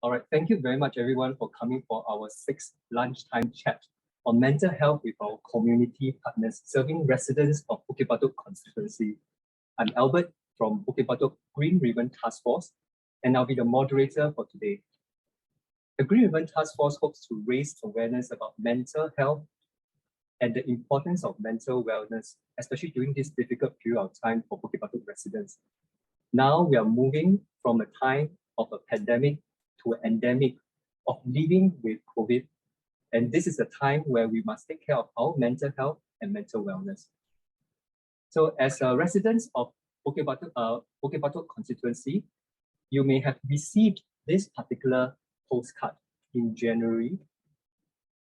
All right, thank you very much everyone for coming for our sixth lunchtime chat on mental health with our community partners serving residents of Bukit Batok constituency. I'm Albert from Bukit Batok Green Ribbon Task Force, and I'll be the moderator for today. The Green Ribbon Task Force hopes to raise awareness about mental health and the importance of mental wellness, especially during this difficult period of time for Bukit Batok residents. Now we are moving from a time of a pandemic to an endemic of living with COVID. And this is a time where we must take care of our mental health and mental wellness. So as residents of Bukit Batok constituency, you may have received this particular postcard in January.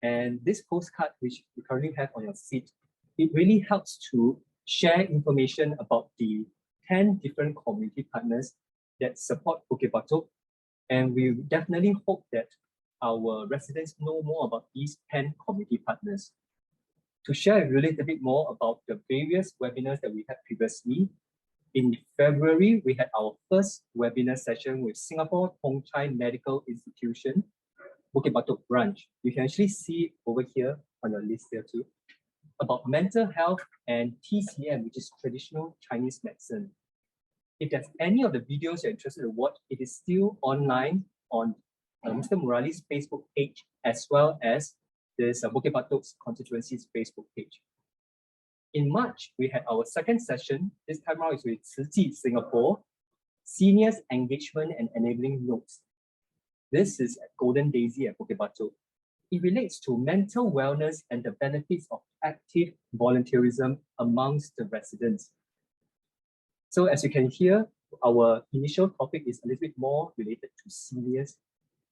And this postcard, which you currently have on your seat, it really helps to share information about the 10 different community partners that support Bukit Batok. And we definitely hope that our residents know more about these 10 community partners. To share a little bit more about the various webinars that we had previously, in February, we had our first webinar session with Singapore Thong Chai Medical Institution, Bukit Batok branch. You can actually see it over here on your list here too, about mental health and TCM, which is traditional Chinese medicine. If there's any of the videos you're interested to watch, it is still online on Mr. Murali's Facebook page, as well as this Bukit Batok's constituency's Facebook page. In March, we had our second session. This time around is with Tzu Chi Singapore, Seniors Engagement and Enabling Notes. This is at Golden Daisy at Bukit Batok. It relates to mental wellness and the benefits of active volunteerism amongst the residents. So as you can hear, our initial topic is a little bit more related to seniors.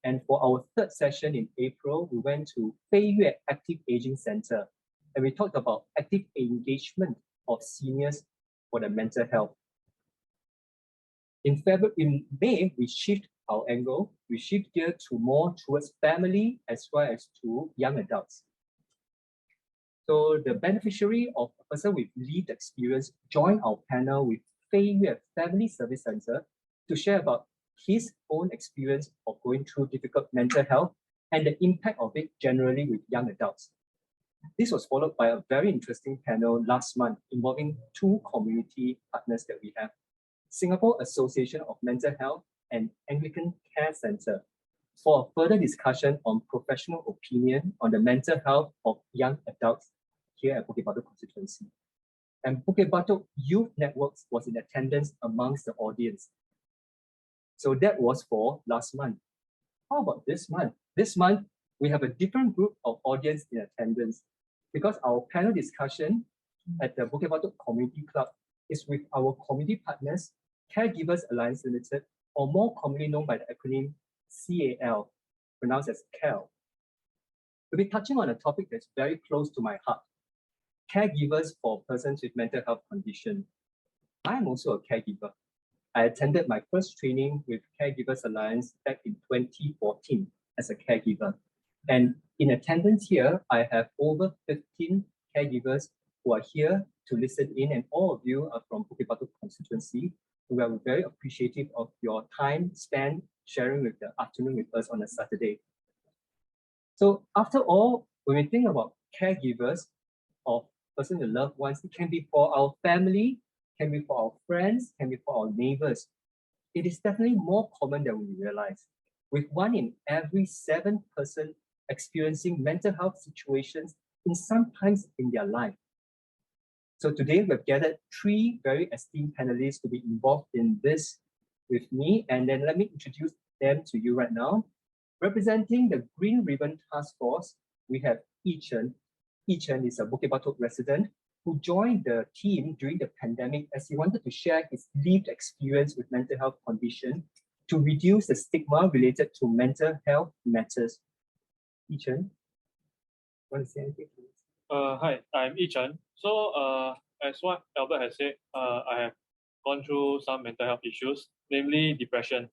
And for our third session in April, we went to Fei Yue Active Aging Center, and we talked about active engagement of seniors for their mental health. In May, we shift our angle. We shift gear to more towards family as well as to young adults. So the beneficiary of a person with lived experience joined our panel with Fei Yue Family Service Center to share about his own experience of going through difficult mental health and the impact of it generally with young adults. This was followed by a very interesting panel last month involving two community partners that we have, Singapore Association of Mental Health and Anglican Care Center, for a further discussion on professional opinion on the mental health of young adults here at Bukit Batok constituency. And Bukit Batok Youth Networks was in attendance amongst the audience. So that was for last month. How about this month? This month, we have a different group of audience in attendance because our panel discussion at the Bukit Batok Community Club is with our community partners, Caregivers Alliance Limited, or more commonly known by the acronym CAL, pronounced as CAL. We'll be touching on a topic that's very close to my heart, caregivers for persons with mental health condition. I'm also a caregiver. I attended my first training with Caregivers Alliance back in 2014 as a caregiver. And in attendance here, I have over 15 caregivers who are here to listen in, and all of you are from Bukit Batok constituency. We are very appreciative of your time spent sharing with the afternoon with us on a Saturday. So after all, when we think about caregivers of persons with loved ones, it can be for our family, can be for our friends, can be for our neighbors. It is definitely more common than we realize, with 1 in every 7 person experiencing mental health situations sometimes in their life. So today we've gathered 3 very esteemed panelists to be involved in this with me, and then let me introduce them to you right now. Representing the Green Ribbon Task Force, we have Yi Chen. Yi Chen is a Bukit Batok resident who joined the team during the pandemic as he wanted to share his lived experience with mental health condition to reduce the stigma related to mental health matters. Yi Chen, want to say anything? Hi, I'm Yi Chen. So, as what Albert has said, I have gone through some mental health issues, namely depression.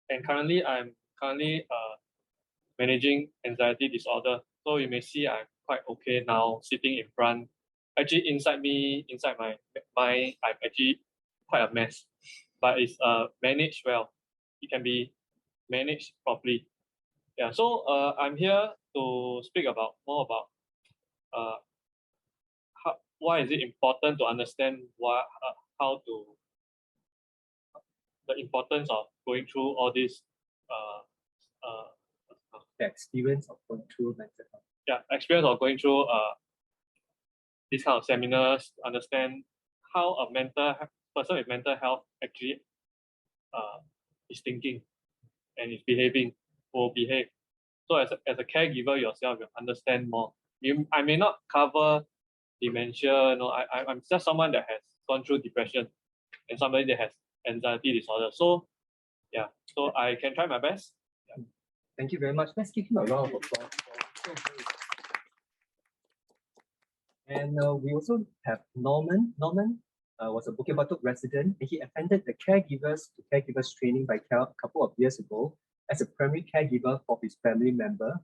And currently, I'm managing anxiety disorder. So you may see I'm quite okay now, sitting in front. Actually, inside my mind, I'm actually quite a mess. But it's managed well. It can be managed properly. Yeah, so I'm here to speak about more about why is it important to understand how to the importance of going through all this The experience of going through mental health. yeah, experience of going through this kind of seminars, understand how a person with mental health actually is thinking and is behaving, will behave. So as a caregiver yourself, you understand more. I may not cover dementia, I'm just someone that has gone through depression and somebody that has anxiety disorder. So yeah, so I can try my best. Yeah. Thank you very much. Let's give him a round of applause. And we also have Norman. Norman was a Bukit Batok resident, and he attended the Caregivers to Caregivers training by CARE a couple of years ago as a primary caregiver for his family member.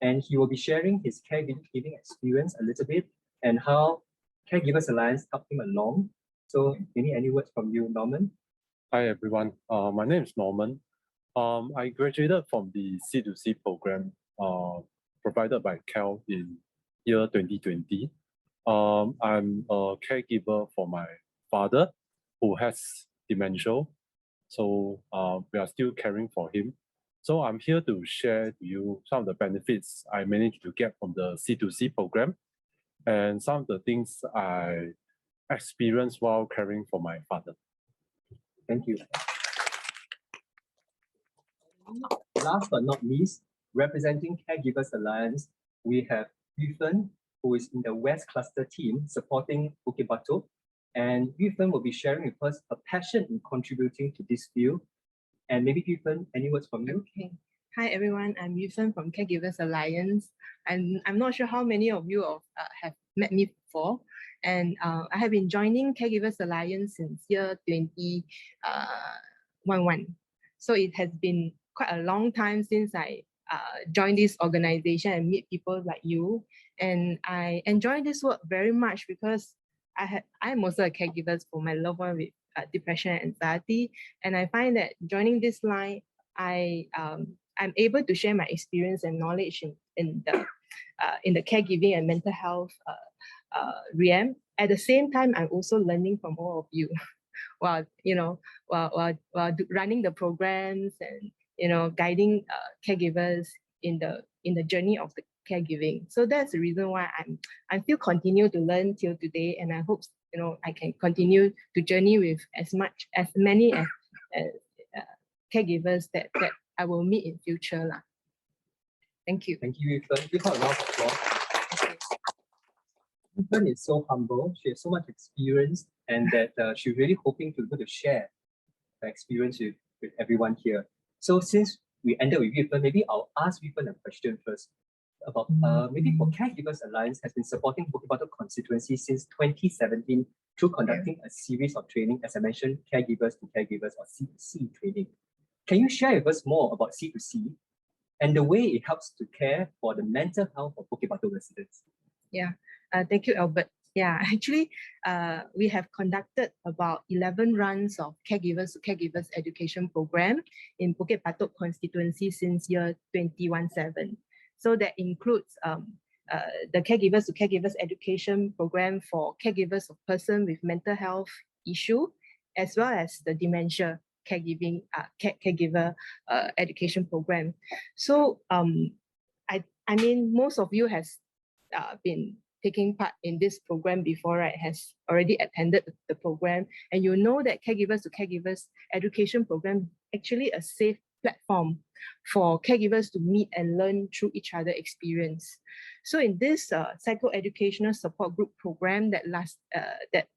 And he will be sharing his caregiving experience a little bit and how Caregivers Alliance helped him along. So any words from you, Norman? Hi everyone, my name is Norman. I graduated from the C2C program provided by CAL in year 2020. I'm a caregiver for my father who has dementia. So we are still caring for him. So I'm here to share to you some of the benefits I managed to get from the C2C program and some of the things I experienced while caring for my father. Thank you. Last but not least, representing Caregivers Alliance, we have Yufen, who is in the West Cluster team supporting Bukit Batok. And Yufen will be sharing with us a passion in contributing to this field. And maybe Yufen, any words from you? Okay. Hi everyone, I'm Yufen from Caregivers Alliance. And I'm not sure how many of you have met me before. And I have been joining Caregivers Alliance since year 2011. So it has been quite a long time since I joined this organization and meet people like you. And I enjoy this work very much because I'm also a caregiver for my loved one with depression and anxiety. And I find that joining this line, I'm able to share my experience and knowledge in the caregiving and mental health realm. At the same time, I'm also learning from all of you while running the programs and guiding caregivers in the journey of the caregiving. So that's the reason why I still continue to learn till today, and I hope I can continue to journey with as many as caregivers that I will meet in future lah. Thank you. Thank you, Yufen. Give her a round of applause. Yufen is so humble. She has so much experience, and that she's really hoping to be able to share her experience with everyone here. So since we ended with Yufen, maybe I'll ask Yufen a question first about maybe for Caregivers Alliance has been supporting Bukit Batok constituency since 2017 through conducting a series of training, as I mentioned, Caregivers to Caregivers or C2C training. Can you share with us more about C2C and the way it helps to care for the mental health of Bukit Batok residents? Yeah, thank you, Albert. Yeah, actually, we have conducted about 11 runs of Caregivers to Caregivers education program in Bukit Batok constituency since year 2017. So that includes the Caregivers to Caregivers education program for caregivers of person with mental health issue, as well as the dementia caregiver education program. So I mean, most of you has been taking part in this program before, right? Has already attended the program, and you know that Caregivers to Caregivers education program actually a safe platform for caregivers to meet and learn through each other experience. So in this psychoeducational support group program that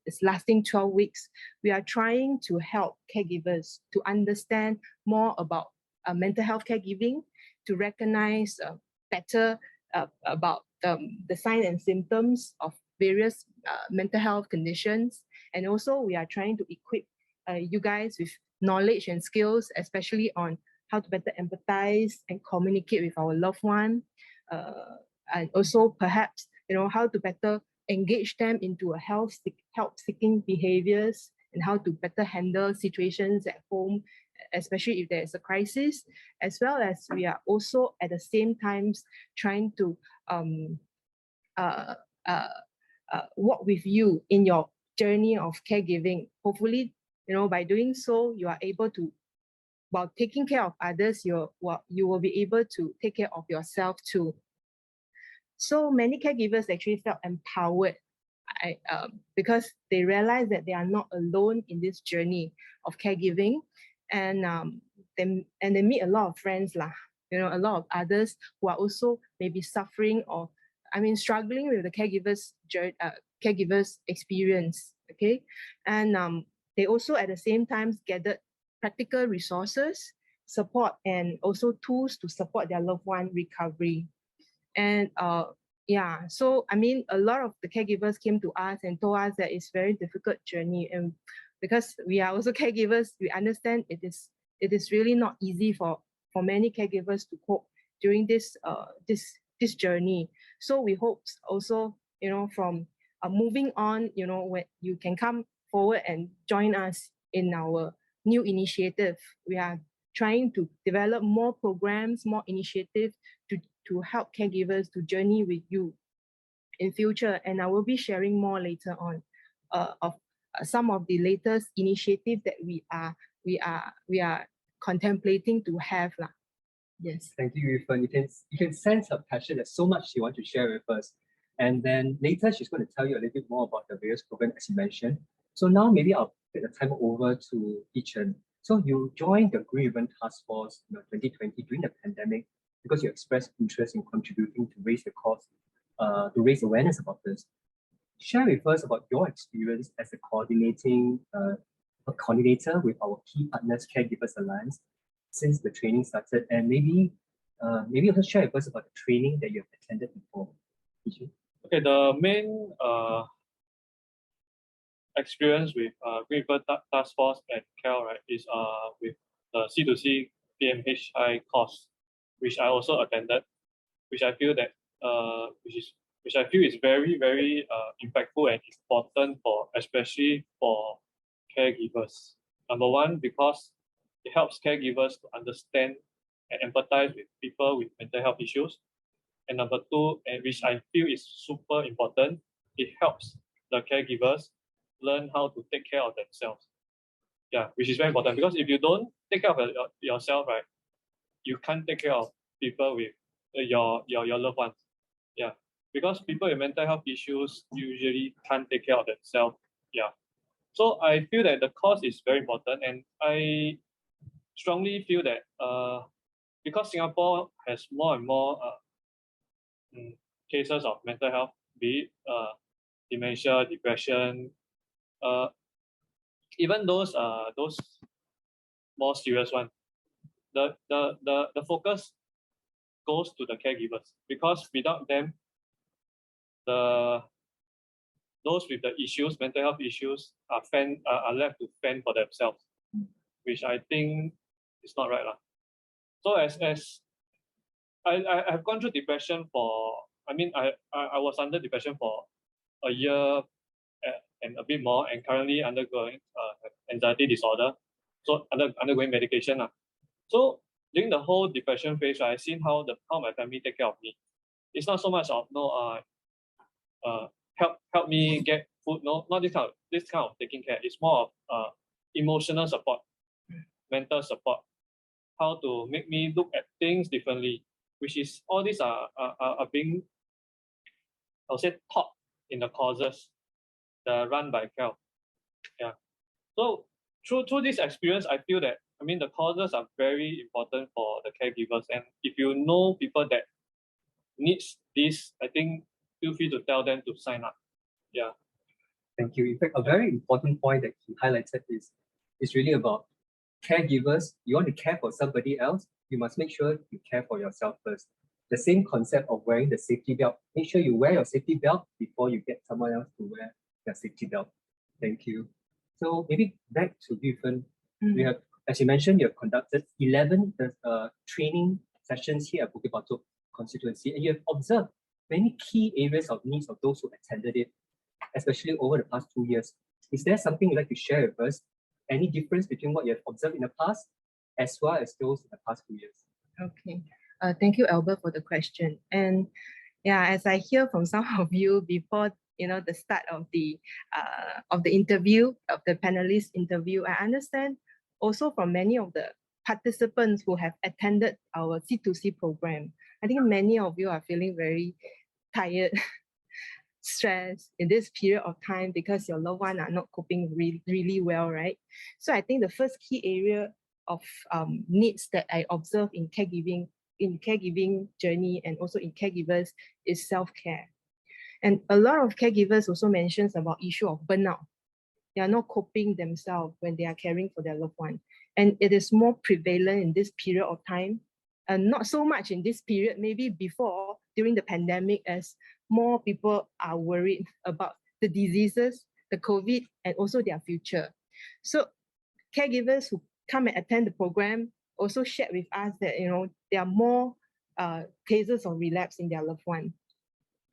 is lasting 12 weeks, we are trying to help caregivers to understand more about mental health caregiving, to recognize better about the signs and symptoms of various mental health conditions. And also we are trying to equip you guys with knowledge and skills, especially on how to better empathize and communicate with our loved one, and also perhaps how to better engage them into a help-seeking behaviors, and how to better handle situations at home especially if there is a crisis, as well as we are also at the same times trying to walk with you in your journey of caregiving. Hopefully, by doing so, you are able to, while taking care of others, you will be able to take care of yourself too. So many caregivers actually felt empowered because they realize that they are not alone in this journey of caregiving, and they meet a lot of friends lah. A lot of others who are also maybe suffering or struggling with the caregivers experience. Okay, and they also at the same time gathered practical resources, support, and also tools to support their loved one recovery. And so a lot of the caregivers came to us and told us that it's a very difficult journey, and because we are also caregivers, we understand it is really not easy for many caregivers to cope during this journey. So we hope also from moving on, when you can come forward and join us in our new initiative. We are trying to develop more programs, more initiatives to help caregivers to journey with you in future. And I will be sharing more later on of some of the latest initiatives that we are contemplating to have lah. Yes. Thank you, Yufan. You can sense her passion. There's so much she wants to share with us. And then later she's going to tell you a little bit more about the various programs as you mentioned. So now maybe I'll take the time over to Yichen. So you joined the Green Ribbon Task Force in 2020 during the pandemic because you expressed interest in contributing to raise the cause, to raise awareness about this. Share with us about your experience as a coordinator with our key partners, Caregivers Alliance, since the training started, and maybe also share with us about the training that you have attended before. Okay, the main experience with Green Ribbon Task Force at CAL, right, is with the C2C PMHI course, which I also attended, which I feel that which I feel is very, very impactful and important especially for caregivers. Number one, because it helps caregivers to understand and empathize with people with mental health issues. And number two, and which I feel is super important, it helps the caregivers learn how to take care of themselves. Yeah, which is very important, because if you don't take care of yourself, right, you can't take care of people with your loved ones. Yeah, because people with mental health issues usually can't take care of themselves. Yeah, so I feel that the course is very important, and I strongly feel that because Singapore has more and more cases of mental health, be it dementia, depression, even those more serious ones, the focus goes to the caregivers, because without them, those with the issues, mental health issues, are left to fend for themselves, which I think is not right lah. So as I have gone through depression for, I was under depression for a year and a bit more, and currently undergoing anxiety disorder, so undergoing medication lah. So during the whole depression phase, I've seen how my family take care of me. It's not so much of help me get food, no, not this kind of taking care. It's more of emotional support, mental support, how to make me look at things differently, which is all these are being, I would say, taught in the courses that are run by CAL. Yeah. So through this experience, I feel that the courses are very important for the caregivers, and if you know people that needs this, I think feel free to tell them to sign up. Yeah. Thank you. In fact, a very important point that he highlighted is really about caregivers. You want to care for somebody else, you must make sure you care for yourself first. The same concept of wearing the safety belt. Make sure you wear your safety belt before you get someone else to wear their safety belt. Thank you. So maybe back to Yufan. We have, as you mentioned, you have conducted 11 training sessions here at Bukit Batok constituency, and you have observed many key areas of needs of those who attended it, especially over the past 2 years. Is there something you'd like to share with us? Any difference between what you have observed in the past as well as those in the past 2 years? Okay. Thank you, Albert, for the question. And yeah, as I hear from some of you before, the start of the interview, of the panelist interview, I understand also from many of the participants who have attended our C2C program. I think many of you are feeling very tired, stressed in this period of time because your loved one are not coping really well, right? So I think the first key area of needs that I observe in caregiving journey and also in caregivers is self-care. And a lot of caregivers also mentions about issue of burnout. They are not coping themselves when they are caring for their loved one. And it is more prevalent in this period of time, and not so much in this period, maybe before, during the pandemic, as more people are worried about the diseases, the COVID, and also their future. So caregivers who come and attend the program also shared with us that there are more cases of relapse in their loved one,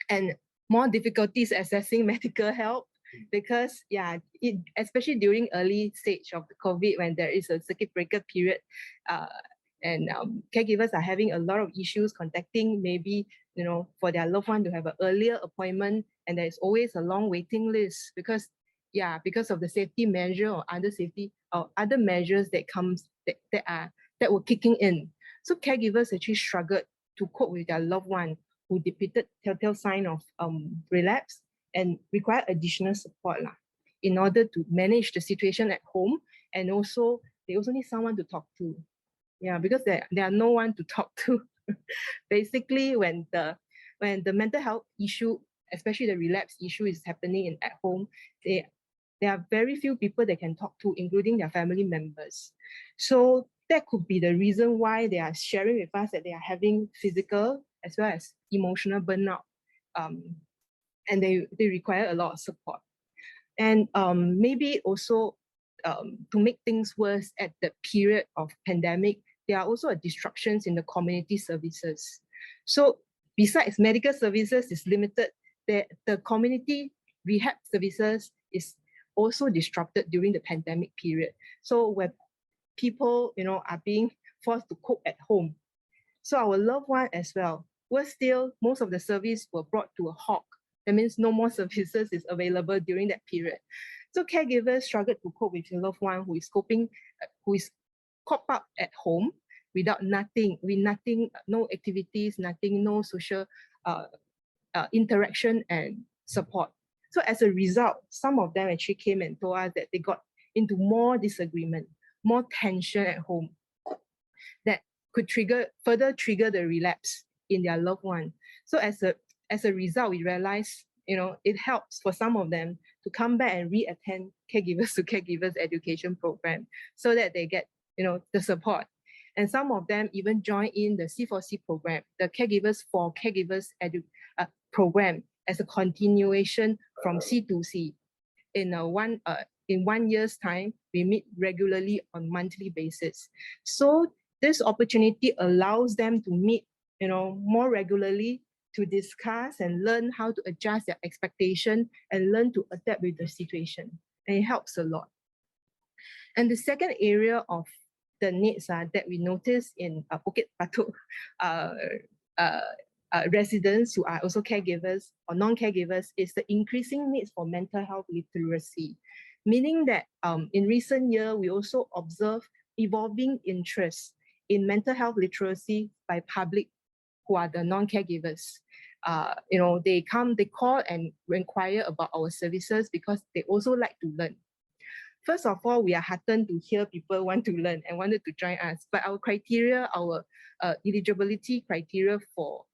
and more difficulties accessing medical help because especially during early stage of the COVID, when there is a circuit breaker period, and caregivers are having a lot of issues contacting maybe for their loved one to have an earlier appointment, and there is always a long waiting list because of the safety measure or other safety or other measures that were kicking in. So caregivers actually struggled to cope with their loved one who depicted telltale sign of relapse and require additional support in order to manage the situation at home, and also they also need someone to talk to. Because there are no one to talk to. Basically, when the mental health issue, especially the relapse issue, is happening at home, there are very few people they can talk to, including their family members. So that could be the reason why they are sharing with us that they are having physical as well as emotional burnout, and they require a lot of support. And maybe also to make things worse at the period of pandemic, there are also disruptions in the community services. So besides medical services is limited, the community rehab services is also disrupted during the pandemic period. So where people are being forced to cope at home. So our loved one as well, most of the service were brought to a halt. That means no more services is available during that period. So caregivers struggled to cope with your loved one who is caught up at home without nothing, no activities, nothing, no social interaction and support. So as a result, some of them actually came and told us that they got into more disagreement, more tension at home that could further trigger the relapse in their loved one. So as a result, we realized, it helps for some of them to come back and re-attend Caregivers to Caregivers education program so that they get, the support. And some of them even join in the C4C program, the Caregivers for Caregivers program, as a continuation from C2C. In 1 year's time, we meet regularly on monthly basis. So this opportunity allows them to meet, more regularly, to discuss and learn how to adjust their expectation and learn to adapt with the situation. And it helps a lot. And the second area of the needs that we notice in Bukit Batok residents who are also caregivers or non-caregivers is the increasing needs for mental health literacy. Meaning that in recent years, we also observe evolving interest in mental health literacy by public who are the non-caregivers. They call and inquire about our services because they also like to learn. First of all, we are heartened to hear people want to learn and wanted to join us. But our criteria, our eligibility criteria for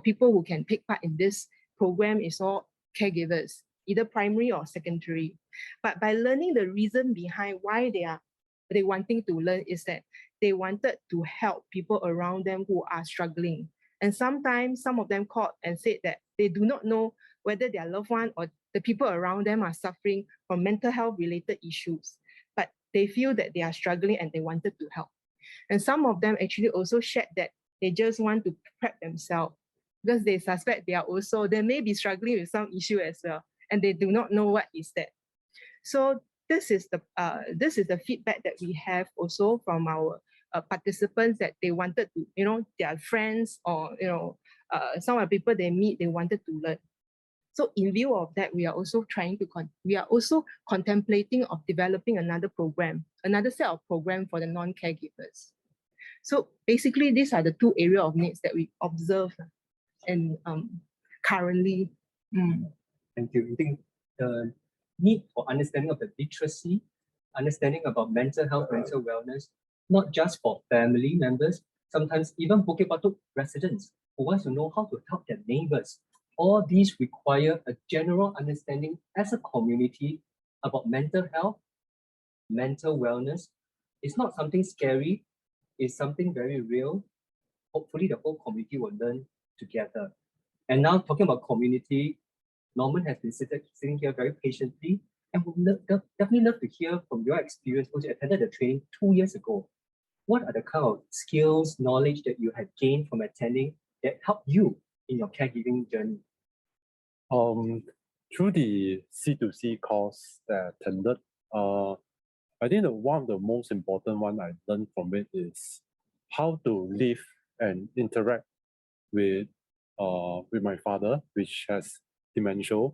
people who can take part in this program is all caregivers, either primary or secondary. But by learning the reason behind why they wanting to learn is that they wanted to help people around them who are struggling. And sometimes some of them called and said that they do not know whether their loved one or the people around them are suffering from mental health related issues, but they feel that they are struggling and they wanted to help. And some of them actually also shared that they just want to prep themselves because they suspect they may be struggling with some issue as well, and they do not know what is that. So this is the feedback that we have also from our participants, that they wanted to, their friends or some of the people they meet, they wanted to learn. So in view of that, we are also contemplating of developing another set of program for the non-caregivers. So basically, these are the two areas of needs that we observe and currently. Thank you. I think the need for understanding of the literacy, understanding about mental health, mental wellness, not just for family members, sometimes even Bukit Batok residents who want to know how to help their neighbors. All these require a general understanding as a community about mental health, mental wellness. It's not something scary, it's something very real. Hopefully the whole community will learn together. And now talking about community, Norman has been sitting here very patiently, and would definitely love to hear from your experience, because you attended the training 2 years ago. What are the kind of skills, knowledge that you had gained from attending that helped you in your caregiving journey? Through the C2C course that I attended, I think that one of the most important one I learned from it is how to live and interact with my father, which has dementia.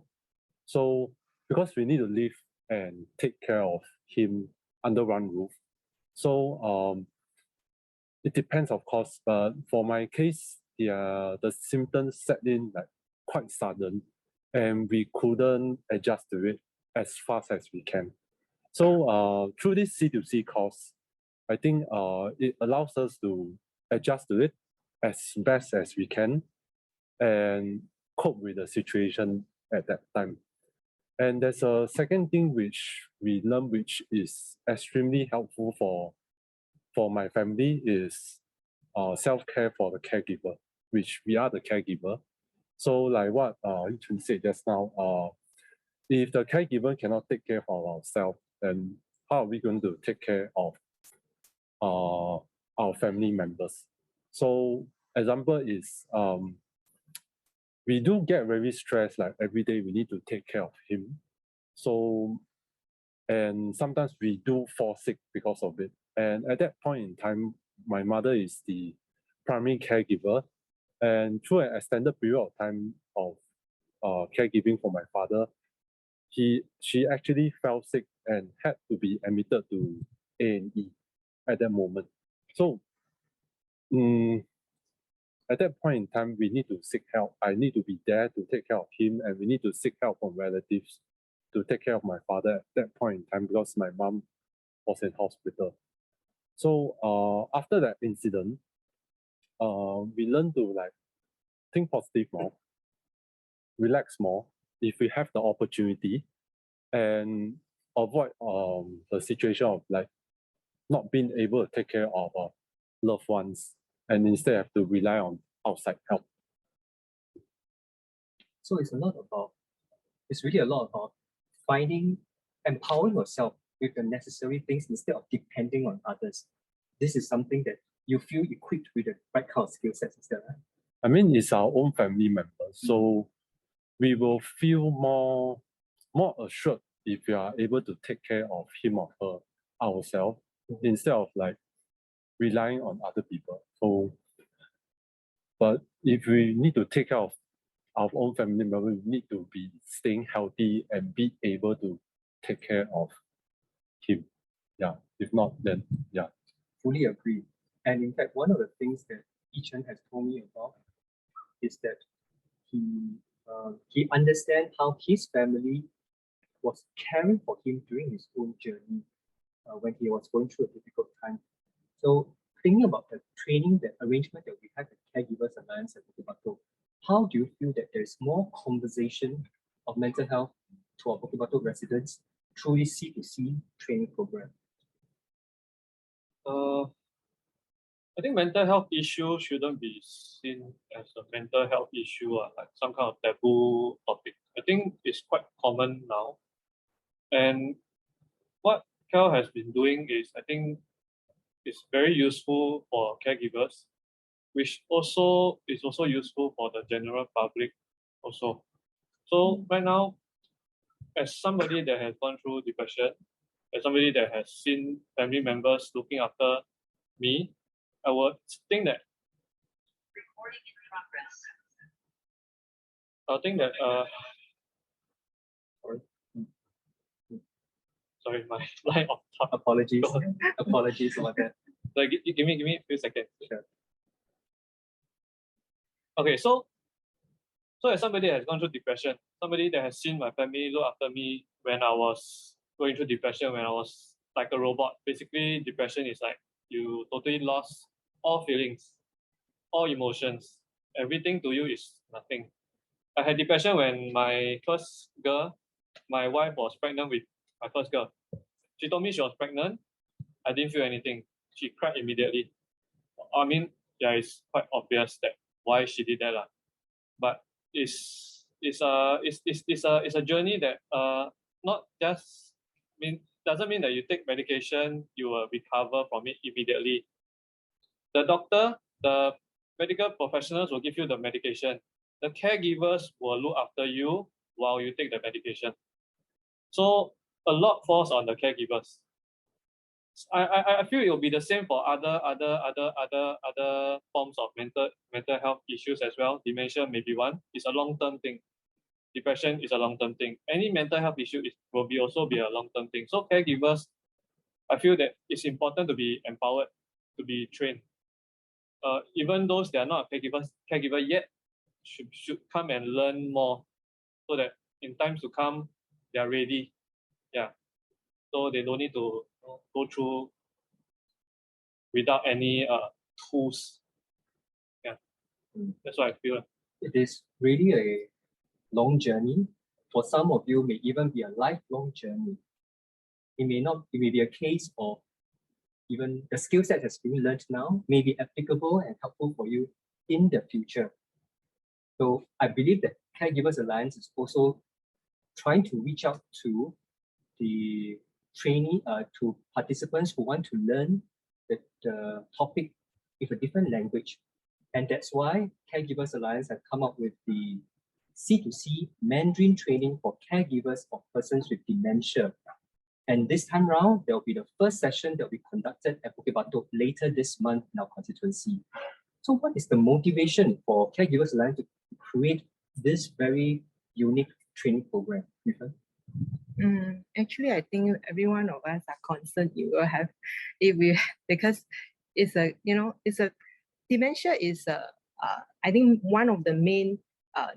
So because we need to live and take care of him under one roof, so it depends, of course. But for my case, the symptoms set in like quite sudden, and we couldn't adjust to it as fast as we can. So through this C2C course, I think it allows us to adjust to it as best as we can and cope with the situation at that time. And there's a second thing which we learned, which is extremely helpful for my family, is self-care for the caregiver, which we are the caregiver. So like what Yun said just now, if the caregiver cannot take care of ourselves, then how are we going to take care of our family members? So example is we do get very stressed, like every day we need to take care of him. So, and sometimes we do fall sick because of it. And at that point in time, my mother is the primary caregiver. And through an extended period of time of caregiving for my father, she actually fell sick and had to be admitted to A&E at that moment. So at that point in time, we need to seek help. I need to be there to take care of him, and we need to seek help from relatives to take care of my father at that point in time, because my mom was in hospital. So after that incident, we learned to like think positive more, relax more if we have the opportunity, and avoid the situation of like not being able to take care of loved ones, and instead have to rely on outside help. So it's really a lot about empowering yourself with the necessary things instead of depending on others. This is something that you feel equipped with the right kind of skill sets, is that right? I mean, it's our own family member, so we will feel more assured if we are able to take care of him or her ourselves, instead of like relying on other people. So, but if we need to take care of our own family member, we need to be staying healthy and be able to take care of him. Yeah, if not, then yeah. Fully agree. And in fact, one of the things that Yi-Chen has told me about is that he understands how his family was caring for him during his own journey when he was going through a difficult time. So thinking about the training, the arrangement that we have at Caregivers Alliance at Bukit Batok, how do you feel that there's more conversation of mental health to our Bukit Batok residents through this C2C training program? I think mental health issue shouldn't be seen as a mental health issue, like some kind of taboo topic. I think it's quite common now. And what Cal has been doing is, I think, it's very useful for caregivers, which also is also useful for the general public also. So right now, as somebody that has gone through depression, as somebody that has seen family members looking after me, I would think that sorry, my line of thought. Apologies. Apologies about that. So give me a few seconds. Sure. Okay, so as somebody that has gone through depression, somebody that has seen my family look after me when I was going through depression, when I was like a robot. Basically, depression is like you totally lost all feelings, all emotions. Everything to you is nothing. I had depression when my first girl, my wife was pregnant with my first girl. She told me she was pregnant. I didn't feel anything. She cried immediately. I mean, yeah, it's quite obvious that why she did that, but it's a journey that not just doesn't mean that you take medication you will recover from it immediately. The doctor, the medical professionals will give you the medication. The caregivers will look after you while you take the medication. So a lot falls on the caregivers. I feel it will be the same for other forms of mental health issues as well. Dementia may be one. It's a long-term thing. Depression is a long-term thing. Any mental health issue will also be a long-term thing. So caregivers, I feel that it's important to be empowered, to be trained. Even those that are not a caregiver yet should come and learn more, so that in times to come they are ready. Yeah. So they don't need to go through without any tools. Yeah, that's what I feel. It is really a long journey. For some of you, may even be a lifelong journey. It may be a case of even the skill set that's being learned now may be applicable and helpful for you in the future. So I believe that Caregivers Alliance is also trying to reach out to the trainee, to participants who want to learn the topic with a different language. And that's why Caregivers Alliance have come up with the C2C Mandarin training for caregivers of persons with dementia. And this time round, there will be the first session that will be conducted at Bukit Batok later this month in our constituency. So what is the motivation for Caregivers Alliance to create this very unique training program? Actually, I think every one of us are concerned you will have, because dementia is I think one of the main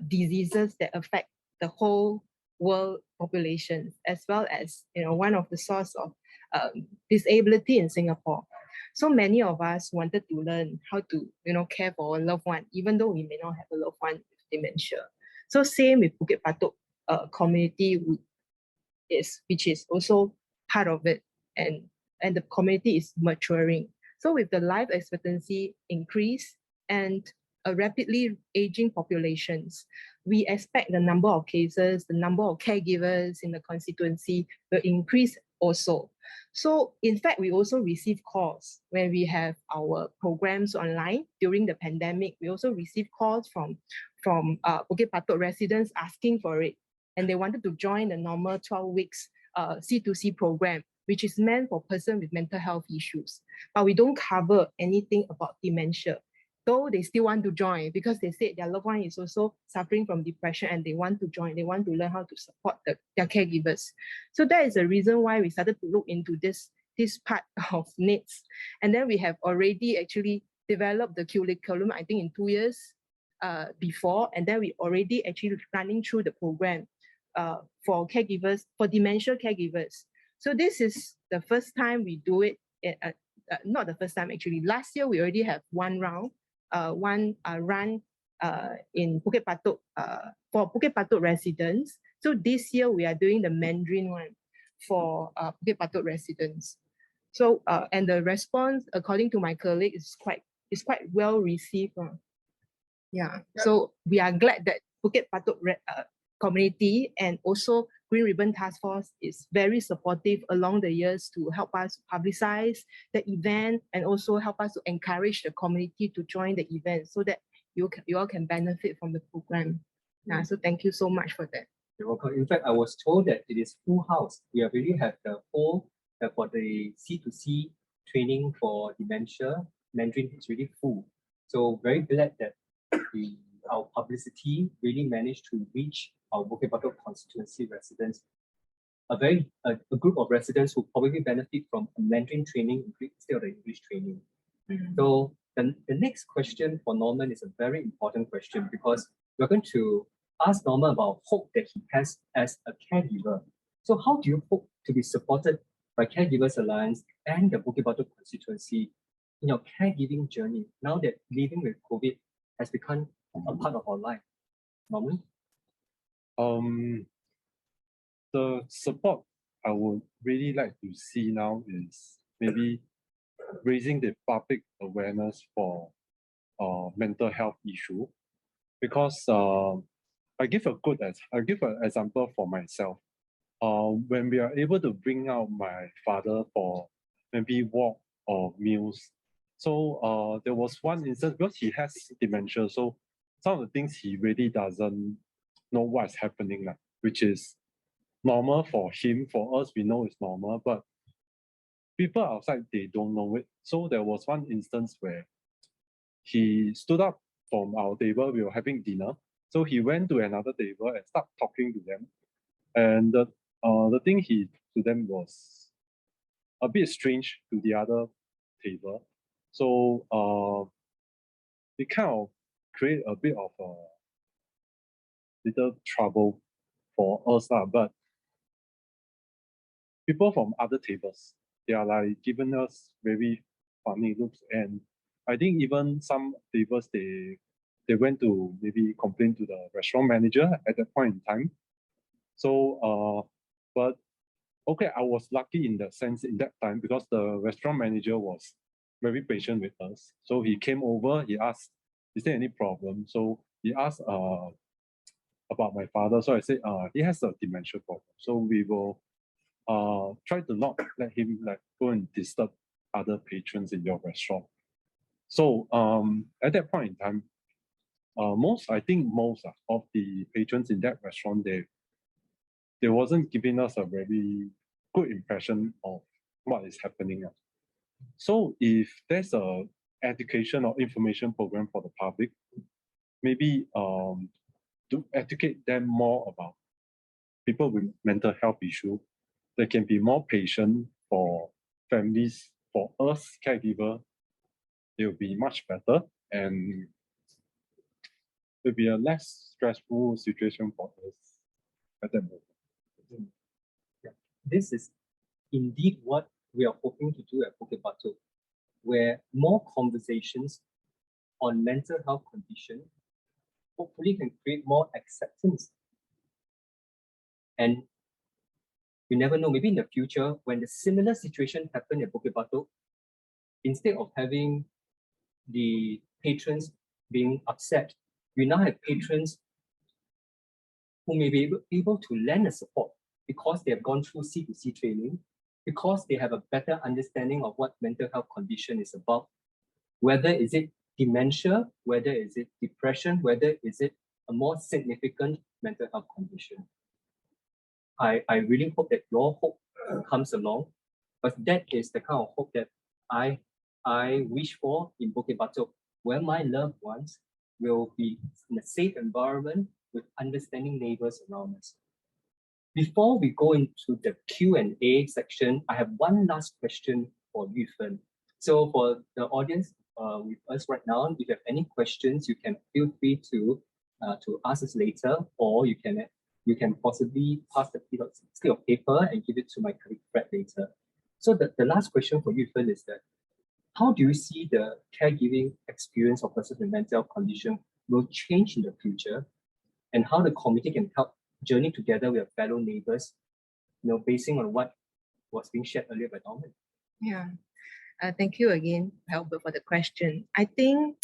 diseases that affect the whole world populations, as well as one of the source of disability in Singapore. So many of us wanted to learn how to care for a loved one, even though we may not have a loved one with dementia. So same with Bukit Batok community, which is also part of it, and the community is maturing. So with the life expectancy increase and a rapidly aging populations, we expect the number of cases, the number of caregivers in the constituency will increase also. So in fact, we also receive calls when we have our programs online during the pandemic. We also receive calls from Bukit Batok residents asking for it, and they wanted to join the normal 12 weeks C2C program, which is meant for persons with mental health issues. But we don't cover anything about dementia, though they still want to join because they said their loved one is also suffering from depression and they want to join. They want to learn how to support their caregivers. So that is the reason why we started to look into this part of needs. And then we have already actually developed the curriculum, I think in 2 years before, and then we already actually running through the program for caregivers, for dementia caregivers. So this is the first time we do it, not the first time actually. Last year, we already have one run in Bukit Batok for Bukit Batok residents. So this year, we are doing the Mandarin one for Bukit Batok residents. So, and the response, according to my colleague, is quite well received. Yeah, so we are glad that Bukit Batok community and also Green Ribbon Task Force is very supportive along the years to help us publicize the event and also help us to encourage the community to join the event so that you all can benefit from the program. Yeah, so thank you so much for that. You're welcome. In fact, I was told that it is full house. We already have the whole for the C2C training for dementia, Mandarin is really full. So very glad that our publicity really managed to reach our Bukit Batok constituency residents, a group of residents who probably benefit from a Mandarin training instead of the English training. So the next question for Norman is a very important question, because we're going to ask Norman about hope that he has as a caregiver. So how do you hope to be supported by Caregivers Alliance and the Bukit Batok constituency in your caregiving journey now that living with COVID has become a part of our life? Norman? The support I would really like to see now is maybe raising the public awareness for mental health issue, because I give an example for myself. When we are able to bring out my father for maybe walk or meals, so there was one instance because he has dementia, so some of the things he really doesn't know what's happening, which is normal for him. For us, we know it's normal, but people outside, they don't know it. So there was one instance where he stood up from our table. We were having dinner, so he went to another table and started talking to them. And the thing he to them was a bit strange to the other table. So it kind of create a bit of a little trouble for us, but people from other tables, they are like giving us very funny looks. And I think even some tables, they went to maybe complain to the restaurant manager at that point in time. So but okay, I was lucky in that sense in that time, because the restaurant manager was very patient with us. So he came over, he asked, is there any problem? So he asked about my father. So I said, he has a dementia problem. So we will try to not let him go and disturb other patrons in your restaurant. So at that point in time, most of the patrons in that restaurant, they wasn't giving us a very good impression of what is happening. So if there's a education or information program for the public, maybe to educate them more about people with mental health issue, they can be more patient for families. For us caregiver, it will be much better, and it will be a less stressful situation for us at that moment. Yeah. This is indeed what we are hoping to do at Bukit Batok, where more conversations on mental health condition hopefully can create more acceptance. And you never know, maybe in the future, when the similar situation happened at Bukit Batok, instead of having the patrons being upset, we now have patrons who may be able to lend a support because they have gone through C2C training, because they have a better understanding of what mental health condition is about, whether is it dementia, whether is it depression, whether is it a more significant mental health condition. I really hope that your hope comes along, but that is the kind of hope that I wish for in Bukit Batok, where my loved ones will be in a safe environment with understanding neighbors around us. Before we go into the Q&A section, I have one last question for Yufen. So for the audience with us right now, if you have any questions, you can feel free to ask us later, or you can possibly pass the slip of paper and give it to my colleague Fred later. So the last question for Yufen is that, how do you see the caregiving experience of persons with mental health condition will change in the future, and how the community can help journey together with fellow neighbors, basing on what was being shared earlier by Norman? Yeah. Thank you again, Albert, for the question. I think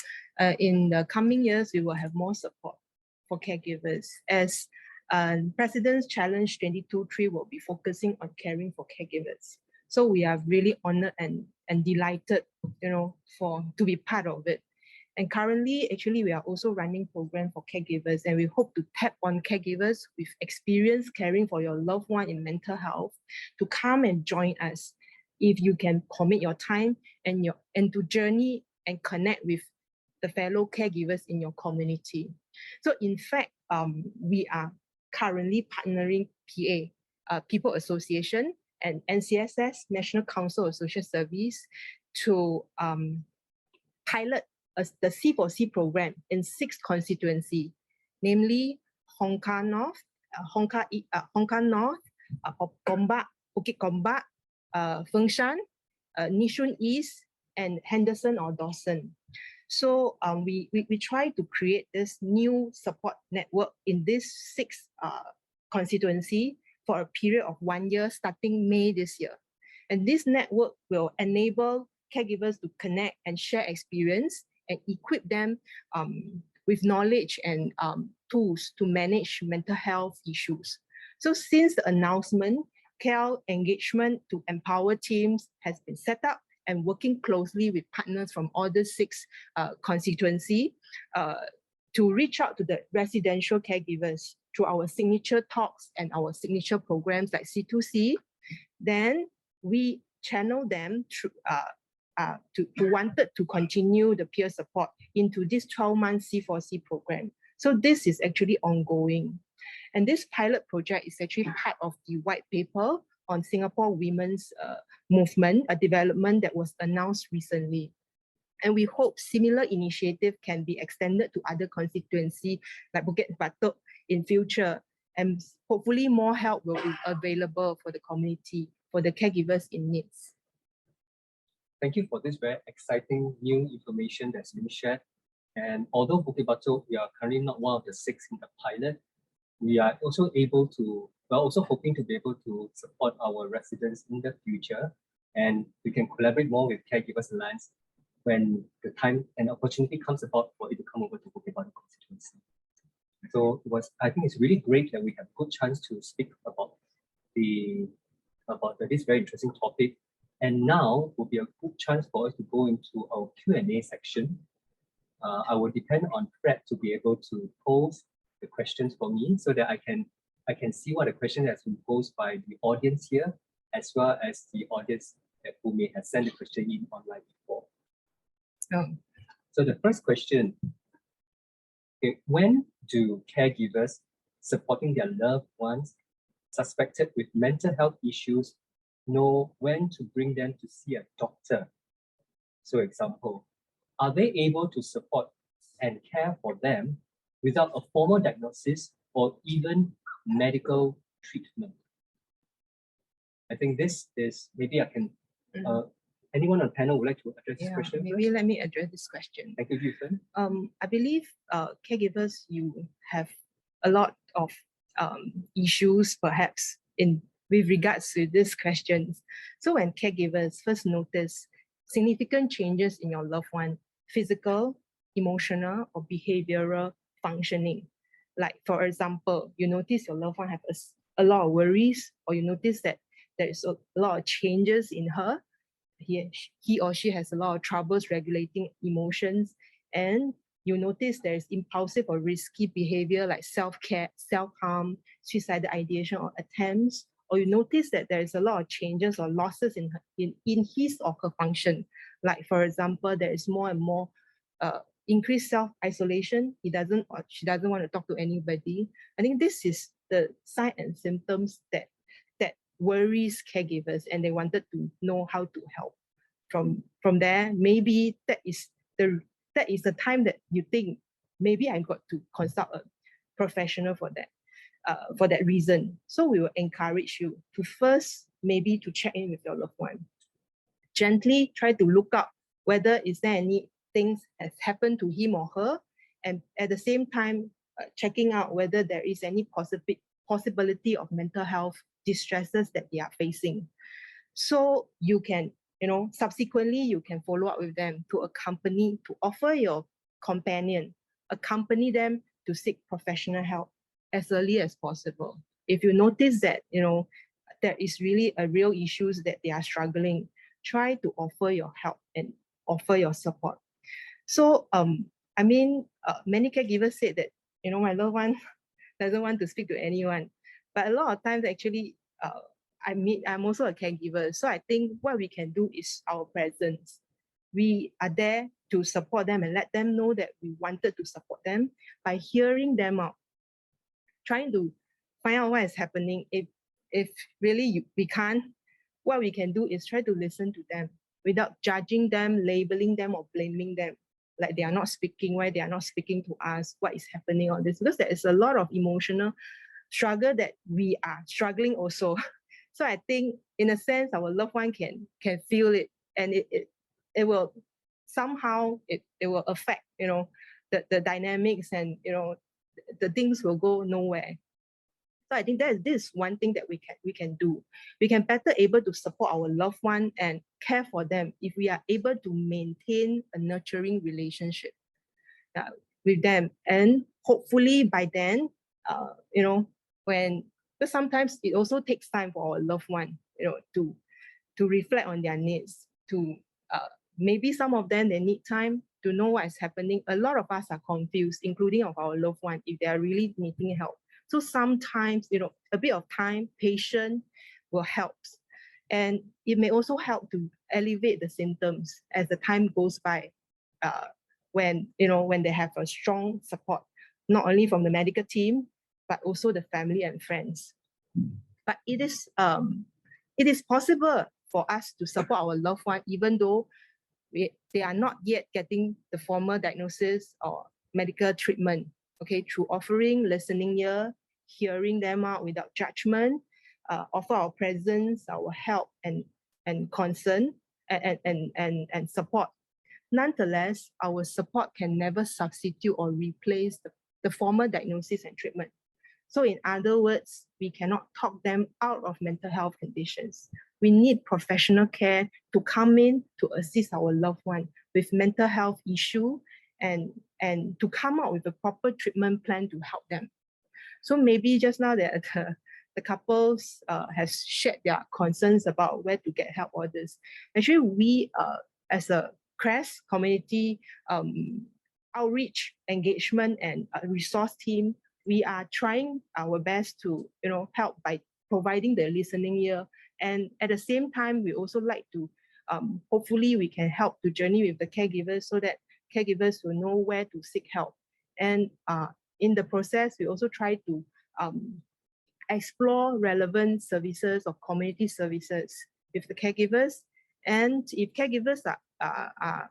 in the coming years, we will have more support for caregivers, as President's Challenge 22-3 will be focusing on caring for caregivers. So we are really honored and delighted, to be part of it. And currently, actually, we are also running program for caregivers, and we hope to tap on caregivers with experience caring for your loved one in mental health to come and join us. if you can commit your time and to journey and connect with the fellow caregivers in your community. So in fact, we are currently partnering PA, People Association, and NCSS, National Council of Social Service, to pilot the C4C program in 6 constituencies, namely Hong Kong North, Gombak, Bukit Gombak, Fengshan, Nishun East, and Henderson or Dawson. So we try to create this new support network in this 6 constituency for a period of 1 year starting May this year. And this network will enable caregivers to connect and share experience and equip them with knowledge and tools to manage mental health issues. So since the announcement, CARE engagement to empower teams has been set up, and working closely with partners from all the 6 constituencies to reach out to the residential caregivers through our signature talks and our signature programs like C2C. Then we channel them through, to wanted to continue the peer support into this 12-month C4C program. So this is actually ongoing. And this pilot project is actually part of the white paper on Singapore women's movement, a development that was announced recently. And we hope similar initiative can be extended to other constituencies like Bukit Batok in future. And hopefully more help will be available for the community, for the caregivers in needs. Thank you for this very exciting new information that's been shared. And although Bukit Batok, we are currently not one of the 6 in the pilot, we are also able to, we're also hoping to be able to support our residents in the future, and we can collaborate more with Caregivers Alliance when the time and opportunity comes about for it to come over to Bukit Batok constituency. So I think it's really great that we have a good chance to speak about this very interesting topic. And now will be a good chance for us to go into our Q&A section. I will depend on Fred to be able to pose the questions for me so that I can see what the question has been posed by the audience here, as well as the audience who may have sent the question in online before. So the first question, okay, when do caregivers supporting their loved ones suspected with mental health issues know when to bring them to see a doctor? So example, are they able to support and care for them without a formal diagnosis or even medical treatment? I think this is, maybe I can, anyone on the panel would like to address this question? Maybe first? let me address this question. Thank you, Ethan. I believe caregivers, you have a lot of issues perhaps with regards to these questions. So when caregivers first notice significant changes in your loved one, physical, emotional, or behavioral functioning, like for example, you notice your loved one have a lot of worries, or you notice that there is a lot of changes in her, he or she has a lot of troubles regulating emotions, and you notice there is impulsive or risky behavior like self-care, self-harm, suicidal ideation or attempts, or you notice that there is a lot of changes or losses in his or her function. Like for example, there is more and more increased self-isolation. He doesn't or she doesn't want to talk to anybody. I think this is the sign and symptoms that worries caregivers, and they wanted to know how to help. From there, maybe that is the time that you think maybe I got to consult a professional for that reason. So we will encourage you to first maybe to check in with your loved one. Gently try to look up whether is there any things has happened to him or her, and at the same time checking out whether there is any possibility of mental health distresses that they are facing. So you can, subsequently you can follow up with them to offer your companion, accompany them to seek professional help as early as possible. If you notice that, there is really a real issues that they are struggling, try to offer your help and offer your support. So, many caregivers said that, my loved one doesn't want to speak to anyone. But a lot of times, actually, I'm also a caregiver. So I think what we can do is our presence. We are there to support them and let them know that we wanted to support them by hearing them out, trying to find out what is happening. If really we can't, what we can do is try to listen to them without judging them, labeling them, or blaming them. Like they are not speaking, why they are not speaking to us, what is happening on this. Because there is a lot of emotional struggle that we are struggling also. So I think in a sense, our loved one can feel it, and it will somehow it will affect, the dynamics, and the things will go nowhere. So I think this is one thing that we can do. We can better able to support our loved one and care for them if we are able to maintain a nurturing relationship with them. And hopefully by then, because sometimes it also takes time for our loved one, to reflect on their needs, to maybe some of them, they need time to know what is happening. A lot of us are confused, including of our loved one, if they are really needing help. So sometimes, a bit of time, patience will help. And it may also help to alleviate the symptoms as the time goes by, when they have a strong support, not only from the medical team, but also the family and friends. But it is possible for us to support our loved one, even though they are not yet getting the formal diagnosis or medical treatment, okay, through offering listening ear, hearing them out without judgment, offer our presence, our help and concern and support. Nonetheless, our support can never substitute or replace the formal diagnosis and treatment. So in other words, we cannot talk them out of mental health conditions. We need professional care to come in to assist our loved one with mental health issue and to come up with a proper treatment plan to help them. So maybe just now that the couples has shared their concerns about where to get help or this. Actually, we as a CREST community outreach engagement and resource team, we are trying our best to help by providing the listening ear, and at the same time we also like to hopefully we can help to journey with the caregivers so that caregivers will know where to seek help. And in the process we also try to explore relevant services or community services with the caregivers, and if caregivers are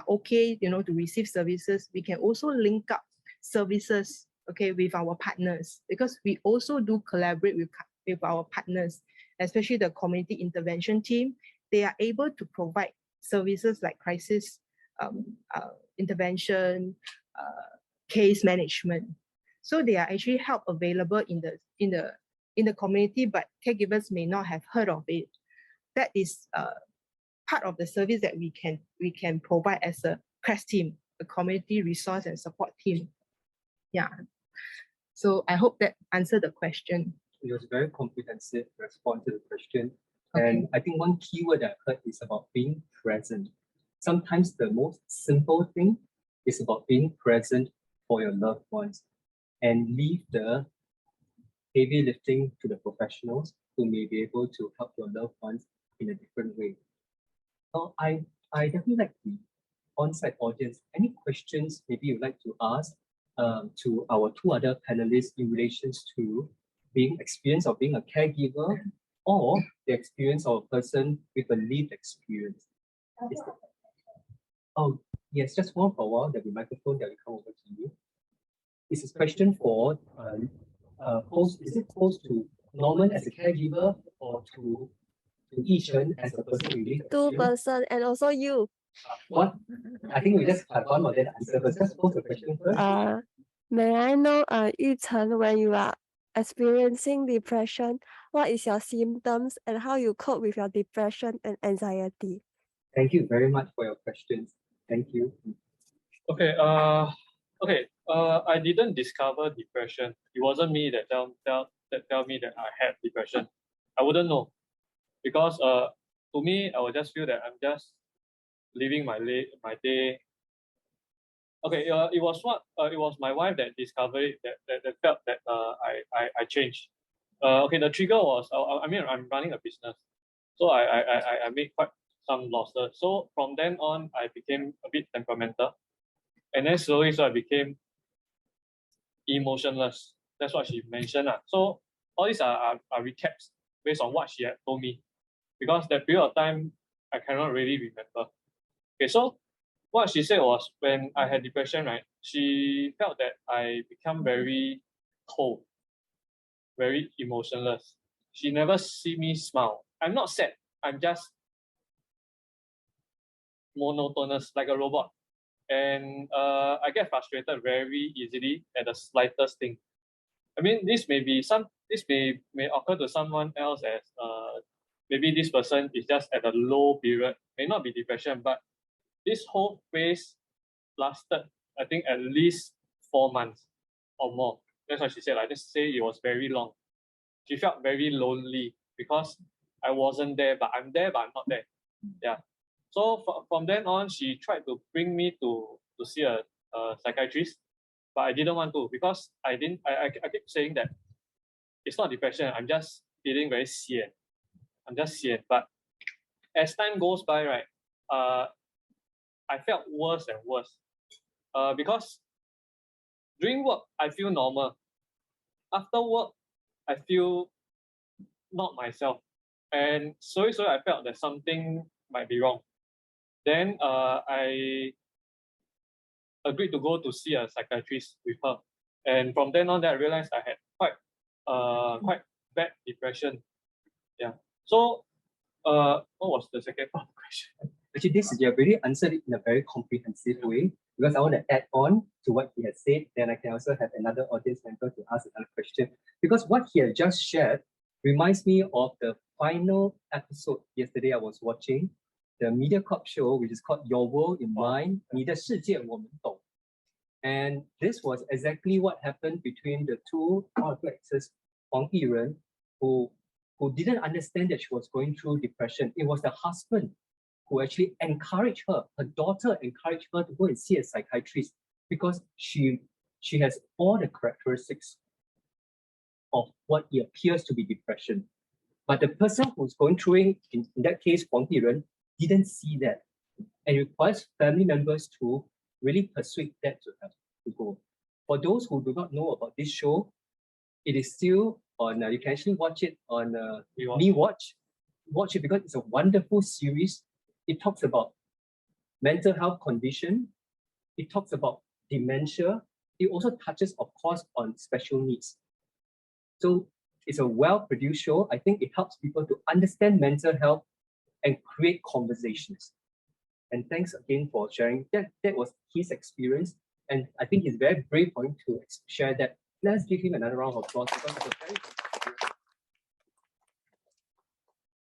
okay to receive services, we can also link up services, okay, with our partners, because we also do collaborate with our partners, especially the community intervention team. They are able to provide services like crisis intervention, case management. So they are actually help available in the community, but caregivers may not have heard of it. That is part of the service that we can provide as a CREST team, a community resource and support team. Yeah. So I hope that answered the question. It was a very comprehensive response to the question. Okay. And I think one keyword that I heard is about being present. Sometimes the most simple thing is about being present for your loved ones, and leave the heavy lifting to the professionals who may be able to help your loved ones in a different way. Now, I definitely like the on-site audience. Any questions maybe you'd like to ask to our two other panelists in relation to being experience of being a caregiver or the experience of a person with a lived experience? Oh, yes, just hold for a while. There'll be a microphone that will come over to you. This is a question for is it posed to Norman as a caregiver or to Yi-Chen as a person with lived Two experience? person and also you. What? I think we just have one more then answer first. Just pose the question first. May I know, Yu-Chen, when you are experiencing depression, what is your symptoms and how you cope with your depression and anxiety? Thank you very much for your questions. Thank you. Okay. I didn't discover depression. It wasn't me that tell me that I had depression. I wouldn't know, because to me, I would just feel that I'm just living my day. Okay. It was my wife that discovered it, that felt that I changed. Okay, the trigger was, I mean, I'm running a business. So I made quite some losses. So from then on, I became a bit temperamental. And then slowly, so I became emotionless. That's what she mentioned. So all these are recaps based on what she had told me. Because that period of time, I cannot really remember. Okay, so what she said was when I had depression, right, she felt that I become very cold, very emotionless. She never see me smile. I'm not sad. I'm just monotonous, like a robot. And I get frustrated very easily at the slightest thing. I mean, this may occur to someone else as maybe this person is just at a low period, may not be depression, but this whole phase lasted, I think, at least 4 months or more. That's what she said. I just say it was very long. She felt very lonely because I wasn't there, but I'm there, but I'm not there. Yeah. So from then on, she tried to bring me to see a psychiatrist, but I didn't want to because I keep saying that it's not depression. I'm just feeling very sian. I'm just sian. But as time goes by, right, I felt worse and worse. Because during work, I feel normal. After work, I feel not myself. And slowly, I felt that something might be wrong. Then I agreed to go to see a psychiatrist with her. And from then on, I realized I had quite bad depression. Yeah. So what was the second part of the question? Actually, you have already answered it in a very comprehensive way, because I want to add on to what he has said. Then I can also have another audience member to ask another question. Because what he has just shared reminds me of the final episode yesterday I was watching, the MediaCorp show, which is called Your World in Mine, 你的世界我们懂. And this was exactly what happened between the two actors, Huang Yiren, who didn't understand that she was going through depression. It was the husband who actually encouraged her, her daughter encouraged her to go and see a psychiatrist because she has all the characteristics of what it appears to be depression. But the person who's going through it, in that case, Huang Yiren, didn't see that. And it requires family members to really persuade that to go. For those who do not know about this show, it is still on, you can actually watch it on MeWatch. Watch it because it's a wonderful series. It talks about mental health condition. It talks about dementia. It also touches, of course, on special needs. So it's a well-produced show. I think it helps people to understand mental health and create conversations. And thanks again for sharing. That was his experience. And I think he's very brave for him to share that. Let's give him another round of applause because it's a very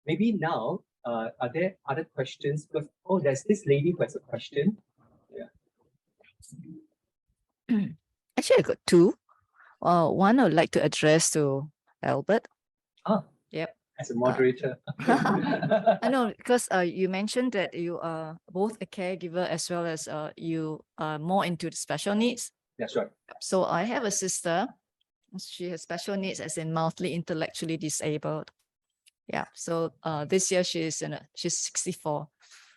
maybe now, are there other questions? Because, there's this lady who has a question. Yeah. Actually, I got two. One I would like to address to Albert. Yep. As a moderator. I know, because you mentioned that you are both a caregiver as well as you are more into the special needs. That's right. So I have a sister. She has special needs as in mildly intellectually disabled. Yeah. So this year she's 64.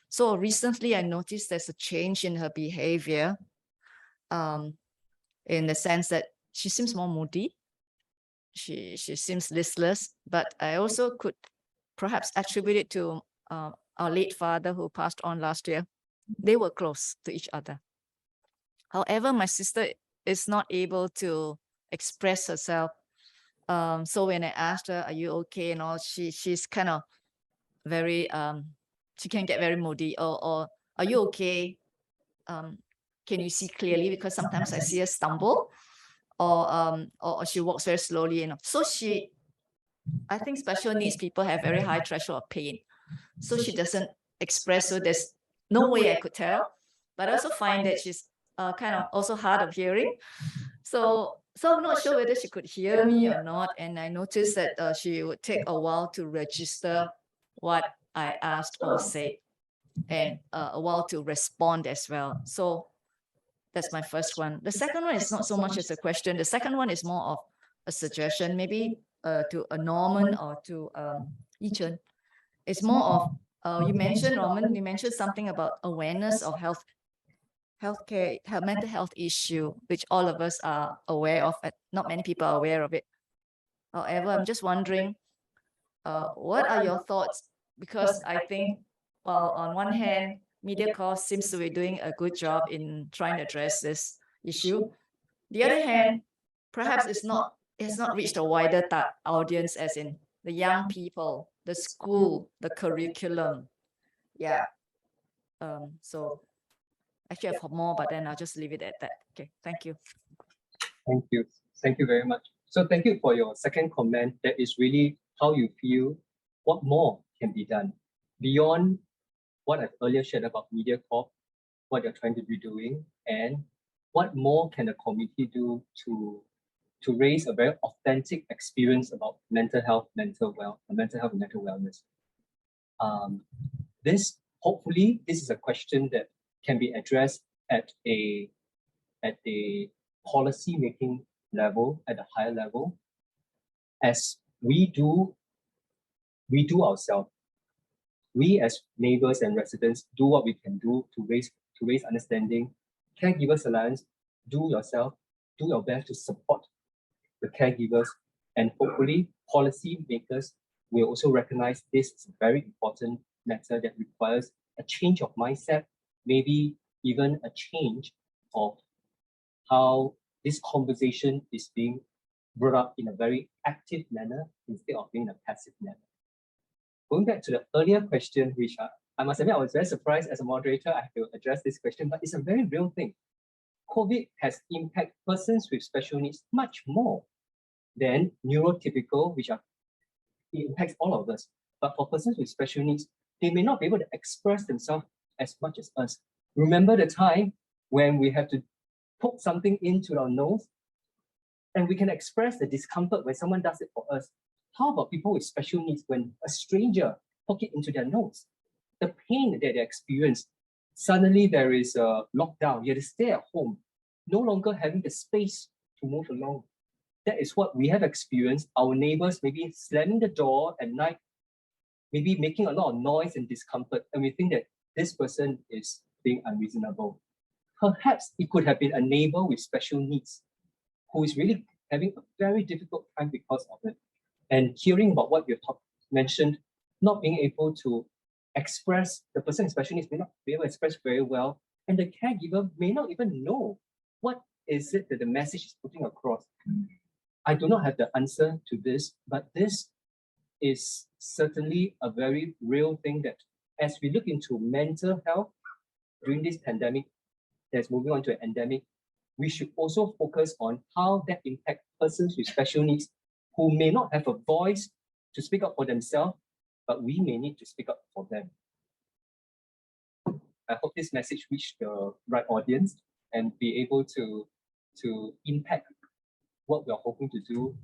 So recently I noticed there's a change in her behavior, in the sense that she seems more moody. She seems listless, but I also could perhaps attribute it to our late father who passed on last year. They were close to each other. However, my sister is not able to express herself. So when I asked her, "Are you okay?" and all, she's kind of very she can get very moody. Or "Are you okay? Can you see clearly?" Because sometimes I see her stumble, or she walks very slowly. So I think special needs people have very high threshold of pain. So she doesn't express. So there's no way I could tell. But I also find that she's kind of also hard of hearing. So I'm not sure whether she could hear me or not. And I noticed that she would take a while to register what I asked or said, and a while to respond as well. So that's my first one. The second one is not so much as a question. The second one is more of a suggestion. Maybe to a Norman or to Yi Chen. It's more of you mentioned, Norman, you mentioned something about awareness of mental health issue, which all of us are aware of. Not many people are aware of it. However, I'm just wondering, what are your thoughts? Because I think, well, on one hand, MediaCorp seems to be doing a good job in trying to address this issue. The other hand, perhaps it has not reached a wider audience, as in the young people, the school, the curriculum. Yeah. So actually I have more, but then I'll just leave it at that. Okay, thank you. Thank you. Thank you very much. So thank you for your second comment. That is really how you feel, what more can be done beyond what I've earlier shared about MediaCorp, what you're trying to be doing, and what more can the community do to raise a very authentic experience about mental health and mental wellness. Hopefully this is a question that can be addressed at a policy making level, at a higher level, as we do ourselves. We as neighbors and residents do what we can do to raise understanding. Caregivers Alliance, do your best to support the caregivers, and hopefully policy makers will also recognize this is a very important matter that requires a change of mindset, maybe even a change of how this conversation is being brought up in a very active manner instead of being a passive manner. Going back to the earlier question, which I must admit I was very surprised as a moderator I have to address this question, but it's a very real thing. COVID has impacted persons with special needs much more than neurotypical, it impacts all of us. But for persons with special needs, they may not be able to express themselves as much as us. Remember the time when we have to poke something into our nose and we can express the discomfort when someone does it for us. How about people with special needs when a stranger poke it into their nose? The pain that they experience, suddenly there is a lockdown, you have to stay at home, no longer having the space to move along. That is what we have experienced. Our neighbors maybe slamming the door at night, maybe making a lot of noise and discomfort, and we think that this person is being unreasonable. Perhaps it could have been a neighbor with special needs who is really having a very difficult time because of it. And hearing about what you mentioned, not being able to express, the person with special needs may not be able to express very well, and the caregiver may not even know what is it that the message is putting across. I do not have the answer to this, but this is certainly a very real thing that as we look into mental health during this pandemic that's moving on to an endemic, we should also focus on how that impacts persons with special needs who may not have a voice to speak up for themselves, but we may need to speak up for them. I hope this message reached the right audience and be able to impact what we're hoping to do,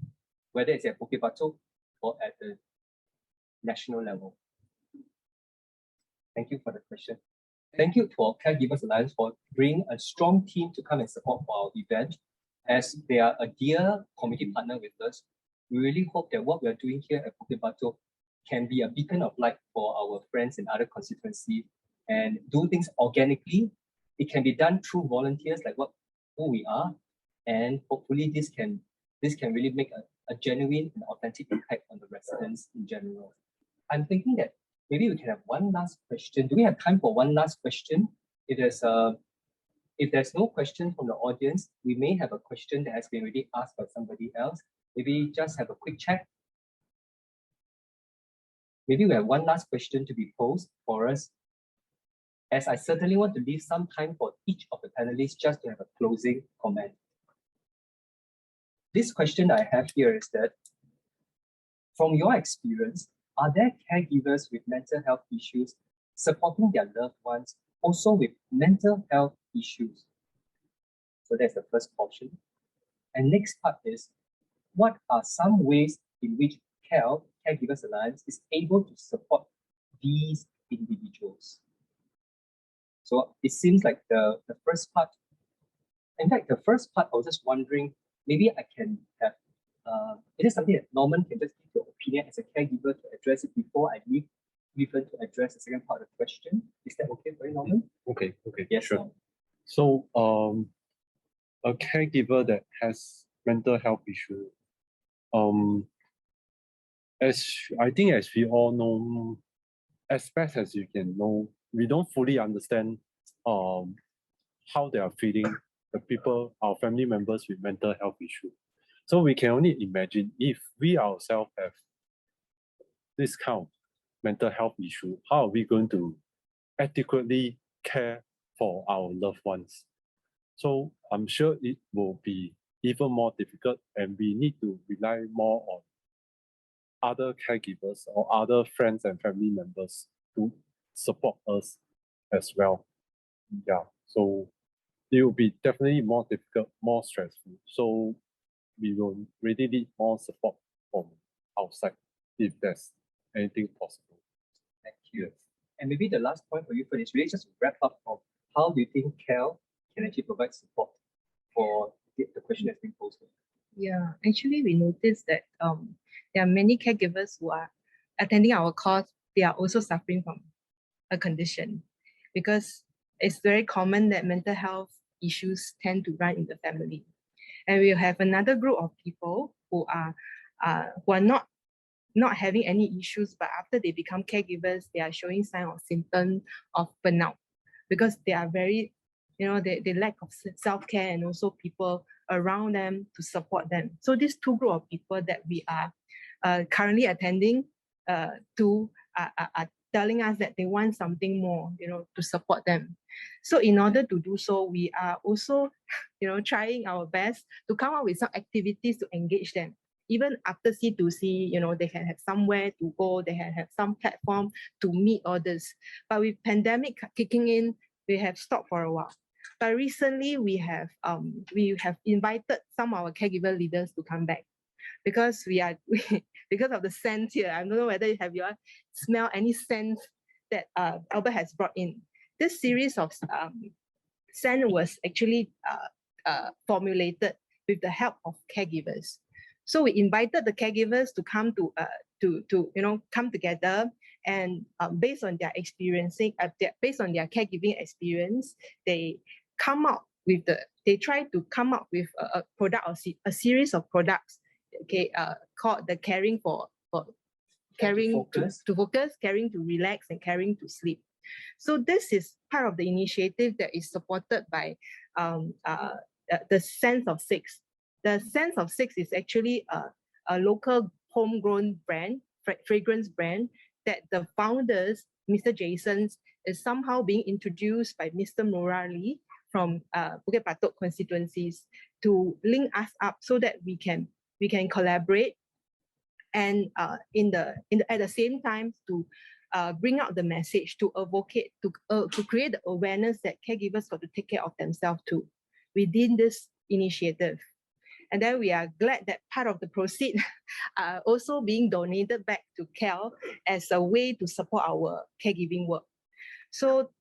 whether it's at Bukit Batok or at the national level. Thank you for the question. Thank you to our Caregivers Alliance for bringing a strong team to come and support for our event. As they are a dear community partner with us, we really hope that what we are doing here at Bukit Batok can be a beacon of light for our friends in other constituencies and do things organically. It can be done through volunteers like who we are, and hopefully this can really make a genuine and authentic impact on the residents in general. I'm thinking that maybe we can have one last question. Do we have time for one last question? If there's no question from the audience, we may have a question that has been already asked by somebody else. Maybe just have a quick check. Maybe we have one last question to be posed for us, as I certainly want to leave some time for each of the panelists just to have a closing comment. This question I have here is that, from your experience, are there caregivers with mental health issues supporting their loved ones also with mental health issues? So that's the first portion. And next part is, what are some ways in which Caregivers Alliance is able to support these individuals? So it seems like the first part, in fact, the first part I was just wondering, maybe I can have Is it something that Norman can just give your opinion as a caregiver to address it before I leave Vivian to address the second part of the question? Is that okay for you, Norman? Okay, Yes, sure. Norman. So, a caregiver that has mental health issue, as I think as we all know, as best as you can know, we don't fully understand how they are feeling, the people, our family members with mental health issue. So we can only imagine if we ourselves have this kind of mental health issue, how are we going to adequately care for our loved ones? So I'm sure it will be even more difficult, and we need to rely more on other caregivers or other friends and family members to support us as well. Yeah, so it will be definitely more difficult, more stressful. So we will really need more support from outside if there's anything possible. Thank you. And maybe the last point for you for this really just to wrap up of how do you think CAL can actually provide support for the question that's been posed? Yeah, actually, we noticed that there are many caregivers who are attending our course. They are also suffering from a condition, because it's very common that mental health issues tend to run in the family. And we have another group of people who are not having any issues, but after they become caregivers, they are showing signs of symptoms of burnout, because they are very, they lack of self-care and also people around them to support them. So these two group of people that we are currently attending to are telling us that they want something more, to support them. So in order to do so, we are also, trying our best to come up with some activities to engage them. Even after C2C, they can have somewhere to go, they can have some platform to meet others. But with pandemic kicking in, we have stopped for a while. But recently, we have invited some of our caregiver leaders to come back, because because of the scent here. I don't know whether have you smell any scent that Albert has brought in. This series of scent was actually formulated with the help of caregivers. So we invited the caregivers to come come together, and based on their experiencing, based on their caregiving experience, they try to come up with a product or a series of products, called the caring to focus, caring to relax, and caring to sleep. So this is part of the initiative that is supported by the Sense of Six. The Sense of Six is actually a local homegrown brand, fragrance brand, that the founders, Mr. Jason, is somehow being introduced by Mr. Murali from Bukit Batok constituencies to link us up so that we can collaborate, and at the same time to bring out the message, to advocate, to create the awareness that caregivers got to take care of themselves too within this initiative. And then we are glad that part of the proceeds are also being donated back to CAL as a way to support our caregiving work. So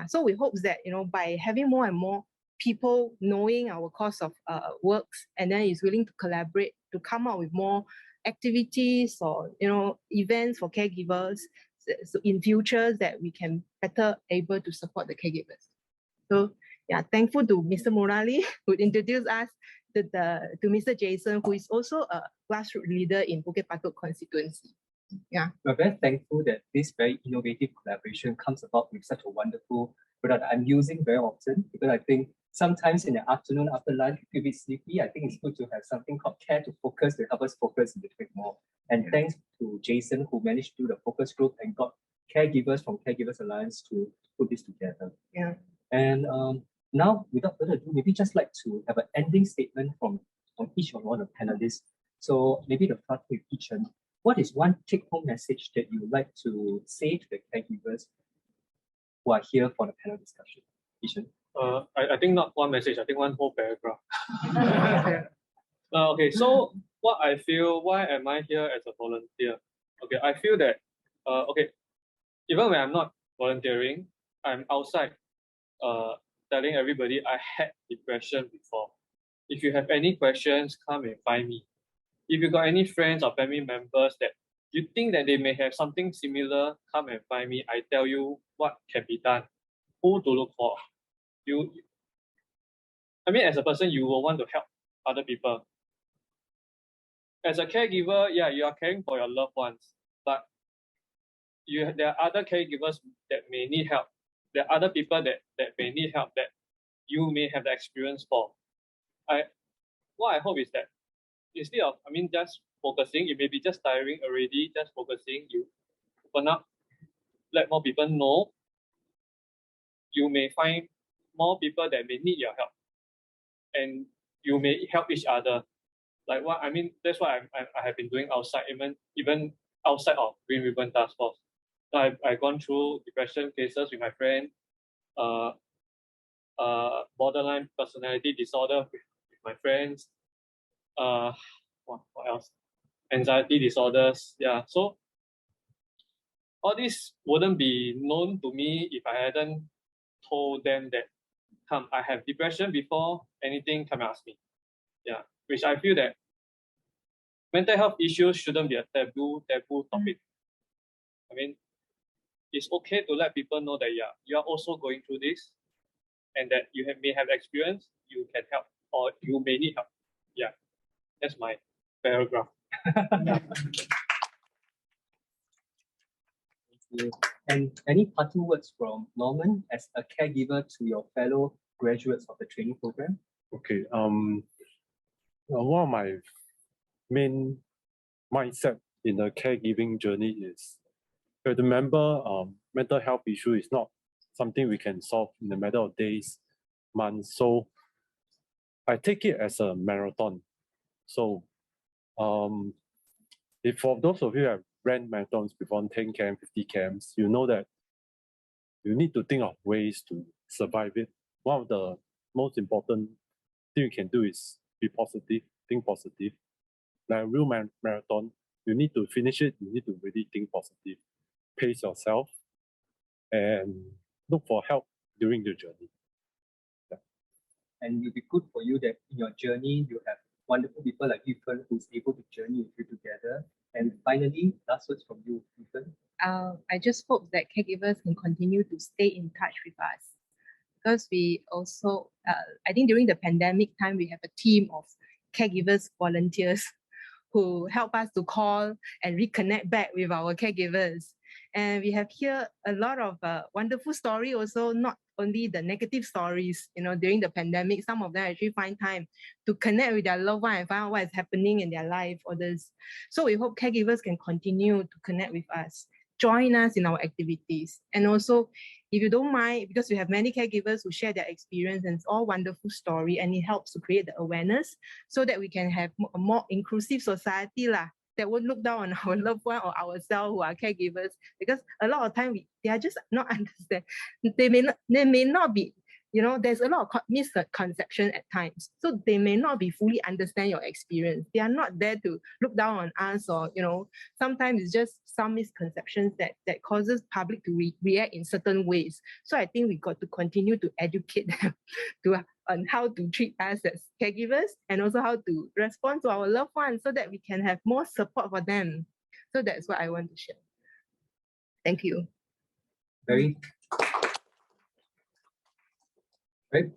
so we hope that by having more and more people knowing our course of works, and then is willing to collaborate to come up with more activities or events for caregivers, so in future that we can better able to support the caregivers. So thankful to Mr. Murali who introduced us to Mr. Jason, who is also a grassroots leader in Bukit Batok constituency. Yeah. We're very thankful that this very innovative collaboration comes about with such a wonderful product that I'm using very often, because I think sometimes in the afternoon after lunch, if it's sleepy, I think it's good to have something called Care to Focus to help us focus a little bit more. And thanks to Jason, who managed to do the focus group and got caregivers from Caregivers Alliance to put this together. Yeah. And now, without further ado, maybe just like to have an ending statement from each of all the panelists. So maybe the start with Yi-Chen. What is one take-home message that you would like to say to the caregivers who are here for the panel discussion? Yi-Chen? I think not one message, I think one whole paragraph. Okay, so what I feel, why am I here as a volunteer? Okay, I feel that, even when I'm not volunteering, I'm outside telling everybody I had depression before. If you have any questions, come and find me. if you got any friends or family members that you think that they may have something similar, come and find me. I tell you what can be done, who to look for. As a person, you will want to help other people. As a caregiver, yeah, you are caring for your loved ones, but there are other caregivers that may need help. There are other people that may need help that you may have the experience for. What I hope is that instead of just focusing, it may be just tiring already, just focusing, you open up, let more people know. You may find more people that may need your help, and you may help each other. Like that's what I have been doing outside, even outside of Green Ribbon Task Force. I've gone through depression cases with my friend, borderline personality disorder with my friends, what else? Anxiety disorders. Yeah, so all this wouldn't be known to me if I hadn't told them that, come, I have depression before anything, come ask me. Yeah, which I feel that mental health issues shouldn't be a taboo topic. It's okay to let people know that you are also going through this, and that you may have experience, you can help, or you may need help. Yeah, that's my paragraph. Thank you. And any parting words from Norman as a caregiver to your fellow graduates of the training program? Okay. One of my main mindset in the caregiving journey is you have to remember mental health issue is not something we can solve in a matter of days, months. So I take it as a marathon. So if for those of you who have ran marathons before, 10 camps, 50 camps, you know that you need to think of ways to survive it. One of the most important thing you can do is be positive, think positive. Like a real marathon, you need to finish it, you need to really think positive, pace yourself, and look for help during the journey. Yeah. And it will be good for you that in your journey, you have wonderful people like Ethan who's able to journey with you together. And finally, last words from you, Ethan. I just hope that caregivers can continue to stay in touch with us, because we also, I think during the pandemic time, we have a team of caregivers volunteers who help us to call and reconnect back with our caregivers. And we have here a lot of wonderful stories also, not only the negative stories. During the pandemic, some of them actually find time to connect with their loved one and find out what is happening in their life or this. So we hope caregivers can continue to connect with us, join us in our activities. And also, if you don't mind, because we have many caregivers who share their experience, and it's all wonderful story, and it helps to create the awareness so that we can have a more inclusive society that won't look down on our loved one or ourselves who are caregivers, because a lot of time they are just not understand. They may not be, there's a lot of misconception at times. So they may not be fully understand your experience. They are not there to look down on us, or, sometimes it's just some misconceptions that causes public to react in certain ways. So I think we got to continue to educate them on how to treat us as caregivers, and also how to respond to our loved ones so that we can have more support for them. So that's what I want to share. Thank you. Very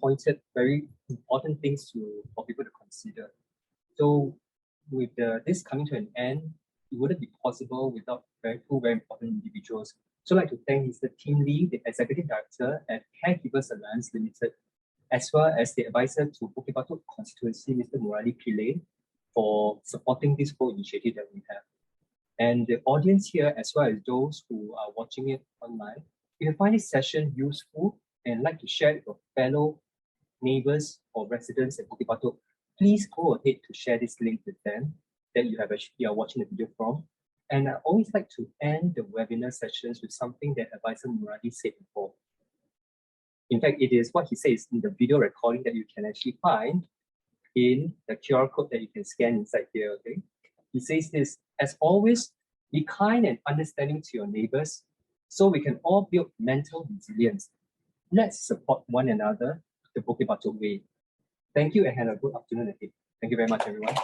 pointed, very important things for people to consider. So with this coming to an end, it wouldn't be possible without two very important individuals. So I'd like to thank Mr. Tim Lee, the Executive Director at Caregivers Alliance Limited, as well as the advisor to Bukit Batok constituency, Mr. Murali Pillay, for supporting this whole initiative that we have. And the audience here, as well as those who are watching it online, if you find this session useful and like to share it with your fellow neighbors or residents at Bukit Batok, please go ahead to share this link with them that you are watching the video from. And I always like to end the webinar sessions with something that Advisor Murali said before. In fact, it is what he says in the video recording that you can actually find in the QR code that you can scan inside here. Okay, he says this: as always, be kind and understanding to your neighbors so we can all build mental resilience. Let's support one another the Bukit Batok way. Thank you and have a good afternoon ahead. Thank you very much, everyone.